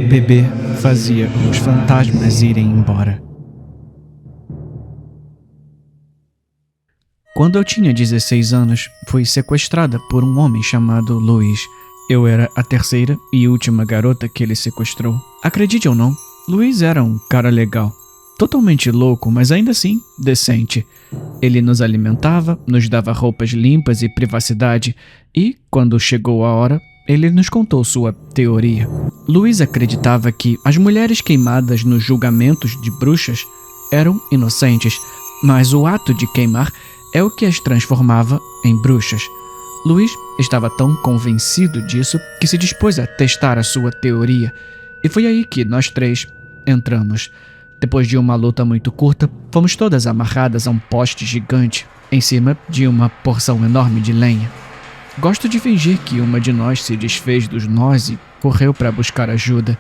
Beber fazia os fantasmas irem embora. Quando eu tinha 16 anos, fui sequestrada por um homem chamado Luiz. Eu era a terceira e última garota que ele sequestrou. Acredite ou não, Luiz era um cara legal. Totalmente louco, mas ainda assim decente. Ele nos alimentava, nos dava roupas limpas e privacidade, e, quando chegou a hora, ele nos contou sua teoria. Luiz acreditava que as mulheres queimadas nos julgamentos de bruxas eram inocentes, mas o ato de queimar é o que as transformava em bruxas. Luiz estava tão convencido disso que se dispôs a testar a sua teoria, e foi aí que nós três entramos. Depois de uma luta muito curta, fomos todas amarradas a um poste gigante, em cima de uma porção enorme de lenha. Gosto de fingir que uma de nós se desfez dos nós e correu para buscar ajuda,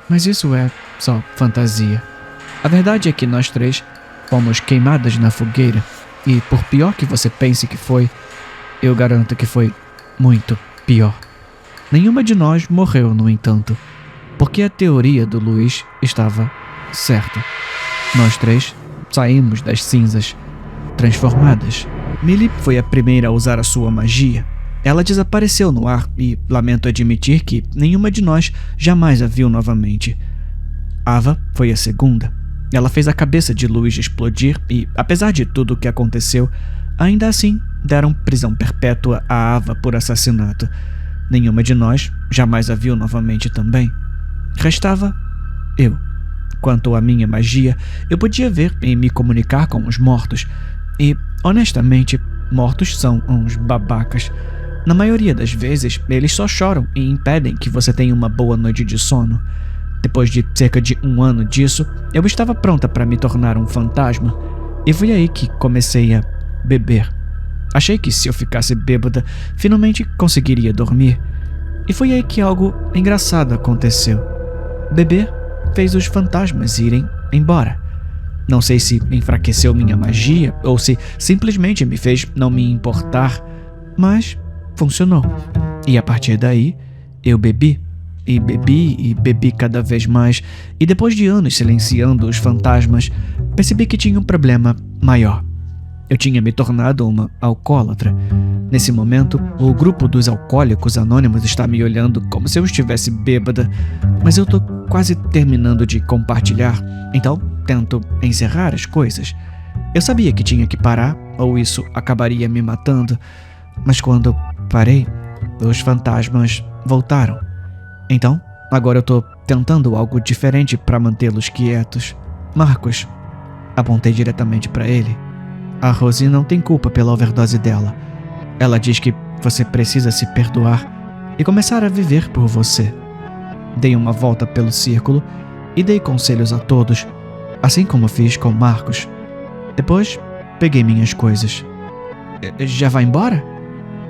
mas isso é só fantasia. A verdade é que nós três fomos queimadas na fogueira, e por pior que você pense que foi, eu garanto que foi muito pior. Nenhuma de nós morreu, no entanto, porque a teoria do Luiz estava certa. Nós três saímos das cinzas, transformadas. Millie foi a primeira a usar a sua magia. Ela desapareceu no ar e lamento admitir que nenhuma de nós jamais a viu novamente. Ava foi a segunda. Ela fez a cabeça de Luiz explodir e, apesar de tudo o que aconteceu, ainda assim deram prisão perpétua a Ava por assassinato. Nenhuma de nós jamais a viu novamente também. Restava eu. Quanto à minha magia, eu podia ver e me comunicar com os mortos. E, honestamente, mortos são uns babacas. Na maioria das vezes, eles só choram e impedem que você tenha uma boa noite de sono. Depois de cerca de 1 ano disso, eu estava pronta para me tornar um fantasma. E foi aí que comecei a beber. Achei que se eu ficasse bêbada, finalmente conseguiria dormir. E foi aí que algo engraçado aconteceu. Beber fez os fantasmas irem embora. Não sei se enfraqueceu minha magia ou se simplesmente me fez não me importar, mas funcionou. E a partir daí, eu bebi. E bebi cada vez mais, e depois de anos silenciando os fantasmas, percebi que tinha um problema maior. Eu tinha me tornado uma alcoólatra. Nesse momento, o grupo dos alcoólicos anônimos está me olhando como se eu estivesse bêbada, mas eu tô quase terminando de compartilhar, então tento encerrar as coisas. Eu sabia que tinha que parar, ou isso acabaria me matando, mas quando parei, os fantasmas voltaram. Então, agora eu tô tentando algo diferente para mantê-los quietos. Marcos, apontei diretamente para ele. A Rosie não tem culpa pela overdose dela. Ela diz que você precisa se perdoar e começar a viver por você. Dei uma volta pelo círculo e dei conselhos a todos, assim como fiz com Marcos. Depois, peguei minhas coisas. Já vai embora?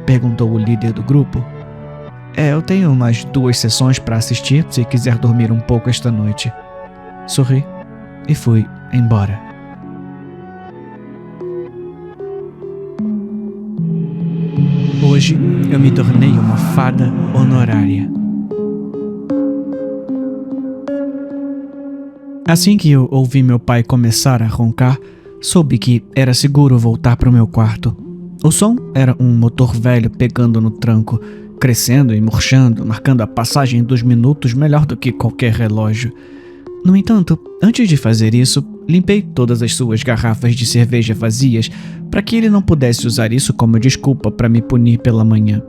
Perguntou o líder do grupo. Eu tenho umas 2 sessões para assistir se quiser dormir um pouco esta noite. Sorri e fui embora. Hoje eu me tornei uma fada honorária. Assim que eu ouvi meu pai começar a roncar, soube que era seguro voltar para o meu quarto. O som era um motor velho pegando no tranco, crescendo e murchando, marcando a passagem dos minutos melhor do que qualquer relógio. No entanto, antes de fazer isso, limpei todas as suas garrafas de cerveja vazias para que ele não pudesse usar isso como desculpa para me punir pela manhã.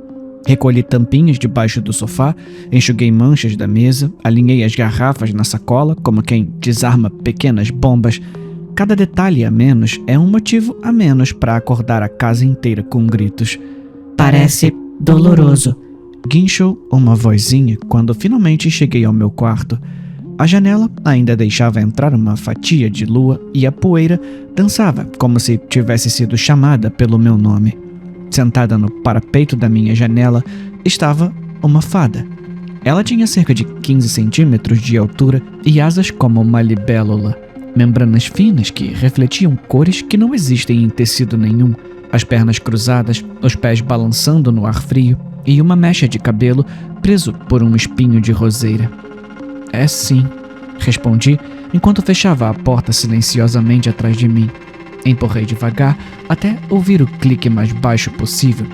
Recolhi tampinhas debaixo do sofá, enxuguei manchas da mesa, alinhei as garrafas na sacola como quem desarma pequenas bombas. Cada detalhe a menos é um motivo a menos para acordar a casa inteira com gritos. Parece doloroso, guinchou uma vozinha quando finalmente cheguei ao meu quarto. A janela ainda deixava entrar uma fatia de lua e a poeira dançava como se tivesse sido chamada pelo meu nome. Sentada no parapeito da minha janela estava uma fada. Ela tinha cerca de 15 centímetros de altura e asas como uma libélula, membranas finas que refletiam cores que não existem em tecido nenhum, as pernas cruzadas, os pés balançando no ar frio e uma mecha de cabelo preso por um espinho de roseira. É sim, respondi, enquanto fechava a porta silenciosamente atrás de mim. Empurrei devagar até ouvir o clique mais baixo possível.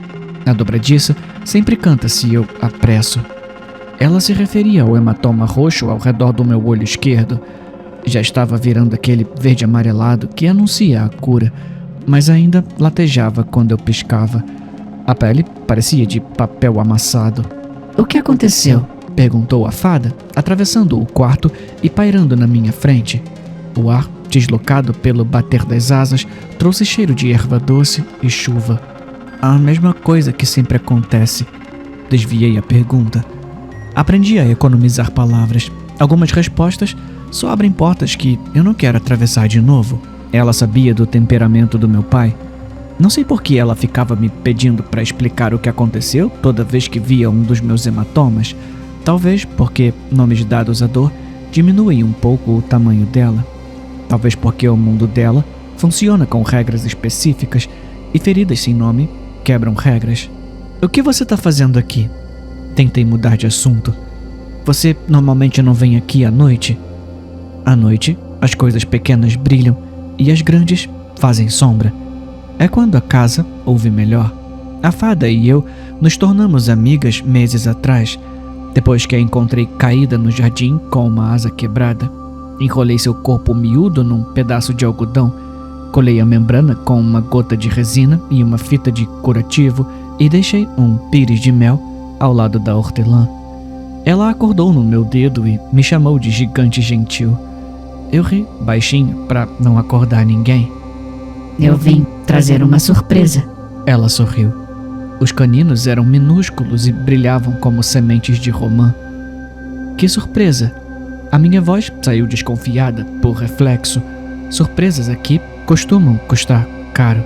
A dobradiça sempre canta se eu apresso. Ela se referia ao hematoma roxo ao redor do meu olho esquerdo. Já estava virando aquele verde amarelado que anuncia a cura, mas ainda latejava quando eu piscava. A pele parecia de papel amassado. O que aconteceu? Perguntou a fada, atravessando o quarto e pairando na minha frente. O ar, deslocado pelo bater das asas, trouxe cheiro de erva doce e chuva. A mesma coisa que sempre acontece. Desviei a pergunta. Aprendi a economizar palavras. Algumas respostas só abrem portas que eu não quero atravessar de novo. Ela sabia do temperamento do meu pai. Não sei por que ela ficava me pedindo para explicar o que aconteceu toda vez que via um dos meus hematomas. Talvez porque nomes dados à dor diminuem um pouco o tamanho dela. Talvez porque o mundo dela funciona com regras específicas e feridas sem nome quebram regras. O que você está fazendo aqui? Tentei mudar de assunto. Você normalmente não vem aqui à noite? À noite, as coisas pequenas brilham e as grandes fazem sombra. É quando a casa ouve melhor. A fada e eu nos tornamos amigas meses atrás, depois que a encontrei caída no jardim com uma asa quebrada. Enrolei seu corpo miúdo num pedaço de algodão, colei a membrana com uma gota de resina e uma fita de curativo e deixei um pires de mel ao lado da hortelã. Ela acordou no meu dedo e me chamou de gigante gentil. Eu ri baixinho para não acordar ninguém. Eu vim trazer uma surpresa. Ela sorriu. Os caninos eram minúsculos e brilhavam como sementes de romã. Que surpresa! A minha voz saiu desconfiada por reflexo. Surpresas aqui costumam custar caro.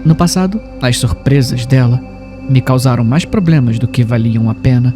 No passado, as surpresas dela me causaram mais problemas do que valiam a pena,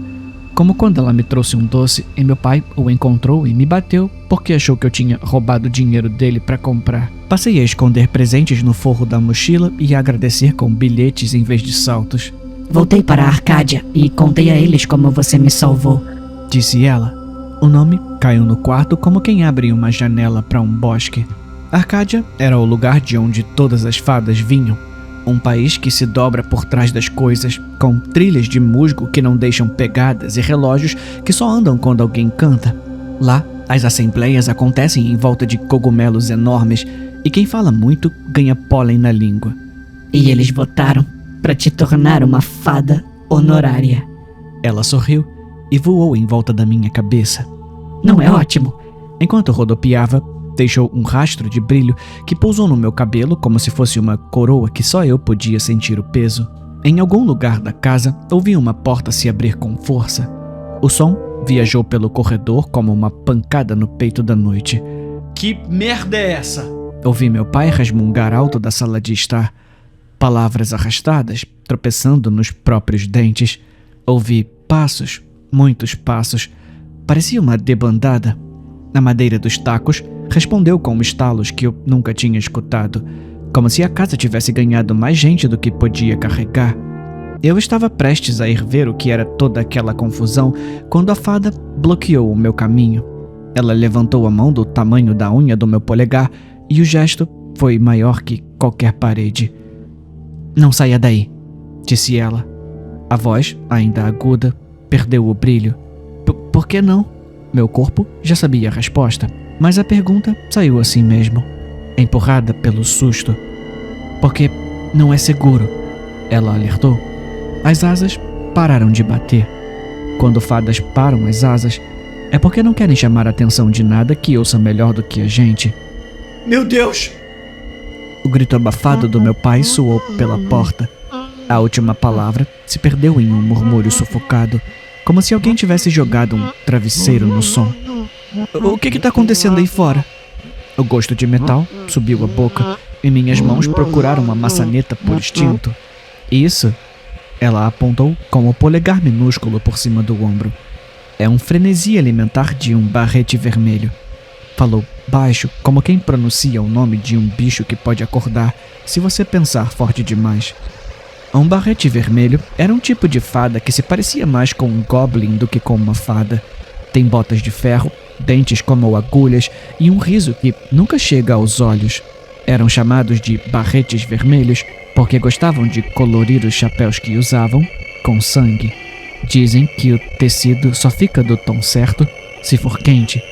como quando ela me trouxe um doce e meu pai o encontrou e me bateu porque achou que eu tinha roubado o dinheiro dele para comprar. Passei a esconder presentes no forro da mochila e a agradecer com bilhetes em vez de saltos. Voltei para a Arcádia e contei a eles como você me salvou, disse ela. O nome caiu no quarto como quem abre uma janela para um bosque. Arcádia era o lugar de onde todas as fadas vinham. Um país que se dobra por trás das coisas, com trilhas de musgo que não deixam pegadas e relógios que só andam quando alguém canta. Lá, as assembleias acontecem em volta de cogumelos enormes e quem fala muito ganha pólen na língua. E eles votaram para te tornar uma fada honorária. Ela sorriu e voou em volta da minha cabeça. Não é ótimo? Enquanto rodopiava, deixou um rastro de brilho que pousou no meu cabelo como se fosse uma coroa que só eu podia sentir o peso. Em algum lugar da casa, ouvi uma porta se abrir com força. O som viajou pelo corredor como uma pancada no peito da noite. Que merda é essa? Ouvi meu pai resmungar alto da sala de estar. Palavras arrastadas, tropeçando nos próprios dentes. Ouvi passos, muitos passos. Parecia uma debandada. A madeira dos tacos respondeu com estalos que eu nunca tinha escutado, como se a casa tivesse ganhado mais gente do que podia carregar. Eu estava prestes a ir ver o que era toda aquela confusão quando a fada bloqueou o meu caminho. Ela levantou a mão do tamanho da unha do meu polegar e o gesto foi maior que qualquer parede. Não saia daí, disse ela. A voz, ainda aguda, perdeu o brilho. Por que não? Meu corpo já sabia a resposta, mas a pergunta saiu assim mesmo, empurrada pelo susto. Porque não é seguro, ela alertou. As asas pararam de bater. Quando fadas param as asas, é porque não querem chamar a atenção de nada que ouça melhor do que a gente. Meu Deus! O grito abafado do meu pai soou pela porta. A última palavra se perdeu em um murmúrio sufocado, como se alguém tivesse jogado um travesseiro no som. O que está acontecendo aí fora? O gosto de metal subiu a boca e minhas mãos procuraram uma maçaneta por instinto. Isso, ela apontou com o polegar minúsculo por cima do ombro. É um frenesi alimentar de um barrete vermelho. Falou baixo, como quem pronuncia o nome de um bicho que pode acordar se você pensar forte demais. Um barrete vermelho era um tipo de fada que se parecia mais com um goblin do que com uma fada. Tem botas de ferro dentes como agulhas e um riso que nunca chega aos olhos. Eram chamados de barretes vermelhos porque gostavam de colorir os chapéus que usavam com sangue. Dizem que o tecido só fica do tom certo se for quente.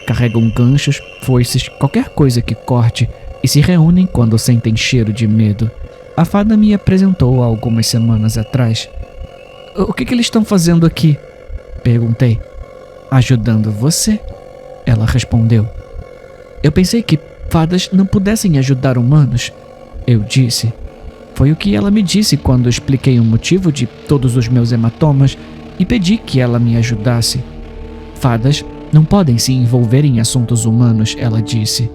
Carregam ganchos, foices, qualquer coisa que corte e se reúnem quando sentem cheiro de medo. A fada me apresentou há algumas semanas atrás. O que eles estão fazendo aqui? Perguntei. Ajudando você, ela respondeu. Eu pensei que fadas não pudessem ajudar humanos, eu disse. Foi o que ela me disse quando expliquei o motivo de todos os meus hematomas e pedi que ela me ajudasse. Fadas não podem se envolver em assuntos humanos, ela disse.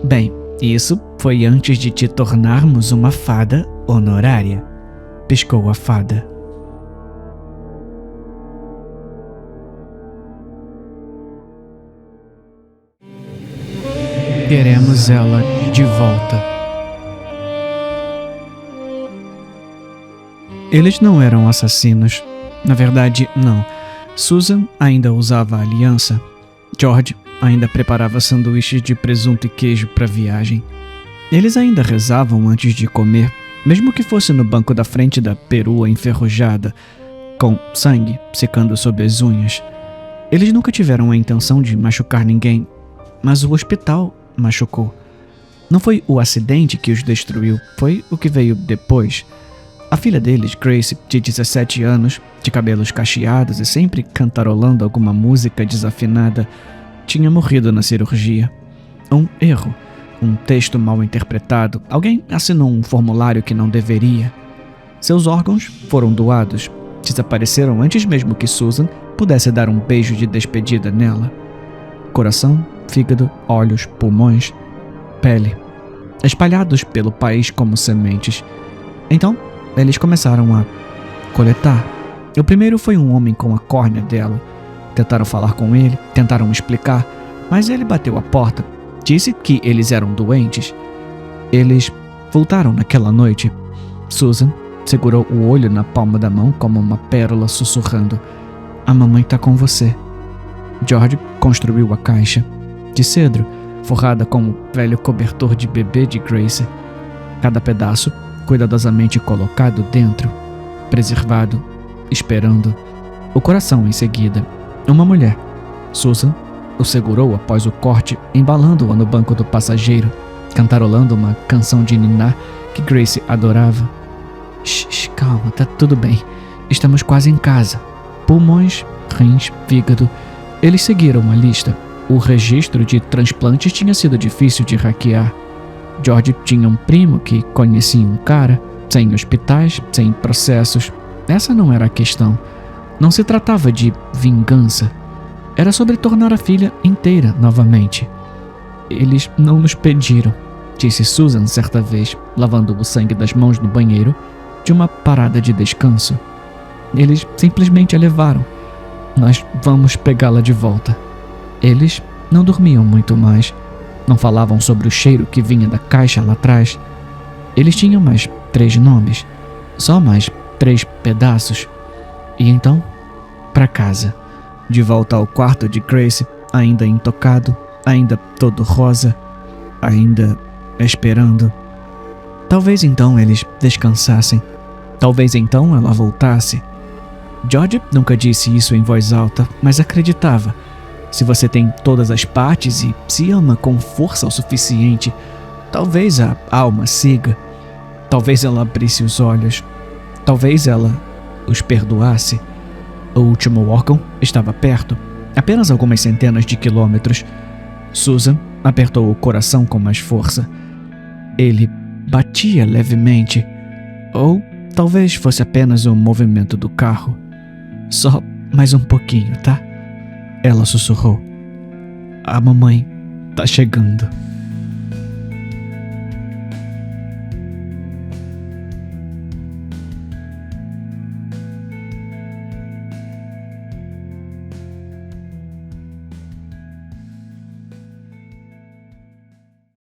Bem, isso foi antes de te tornarmos uma fada honorária, piscou a fada. Queremos ela de volta. Eles não eram assassinos. Na verdade, não. Susan ainda usava a aliança. George ainda preparava sanduíches de presunto e queijo para a viagem. Eles ainda rezavam antes de comer, mesmo que fosse no banco da frente da perua enferrujada, com sangue secando sob as unhas. Eles nunca tiveram a intenção de machucar ninguém, mas o hospital machucou. Não foi o acidente que os destruiu, foi o que veio depois. A filha deles, Grace, de 17 anos, de cabelos cacheados e sempre cantarolando alguma música desafinada, tinha morrido na cirurgia. Um erro, um texto mal interpretado, alguém assinou um formulário que não deveria. Seus órgãos foram doados, desapareceram antes mesmo que Susan pudesse dar um beijo de despedida nela. Coração, fígado, olhos, pulmões, pele, espalhados pelo país como sementes. Então, eles começaram a coletar. O primeiro foi um homem com a córnea dela. Tentaram falar com ele, tentaram explicar, mas ele bateu a porta, disse que eles eram doentes. Eles voltaram naquela noite. Susan segurou o olho na palma da mão como uma pérola, sussurrando: "A mamãe tá com você." George construiu a caixa, de cedro, forrada com o velho cobertor de bebê de Grace. Cada pedaço cuidadosamente colocado dentro, preservado, esperando. O coração em seguida. Uma mulher. Susan o segurou após o corte, embalando-o no banco do passageiro, cantarolando uma canção de niná que Grace adorava. Shh, calma, tá tudo bem. Estamos quase em casa. Pulmões, rins, fígado. Eles seguiram a lista. O registro de transplantes tinha sido difícil de hackear. George tinha um primo que conhecia um cara, sem hospitais, sem processos. Essa não era a questão. Não se tratava de vingança. Era sobre tornar a filha inteira novamente. Eles não nos pediram, disse Susan certa vez, lavando o sangue das mãos no banheiro de uma parada de descanso. Eles simplesmente a levaram. Nós vamos pegá-la de volta. Eles não dormiam muito mais. Não falavam sobre o cheiro que vinha da caixa lá atrás. Eles tinham mais 3 nomes, só mais 3 pedaços. E então, para casa, de volta ao quarto de Grace, ainda intocado, ainda todo rosa, ainda esperando. Talvez então eles descansassem. Talvez então ela voltasse. George nunca disse isso em voz alta, mas acreditava. Se você tem todas as partes e se ama com força o suficiente, talvez a alma siga. Talvez ela abrisse os olhos. Talvez ela os perdoasse. O último órgão estava perto, apenas algumas centenas de quilômetros. Susan apertou o coração com mais força. Ele batia levemente. Ou talvez fosse apenas o movimento do carro. Só mais um pouquinho, tá? Ela sussurrou. A mamãe tá chegando.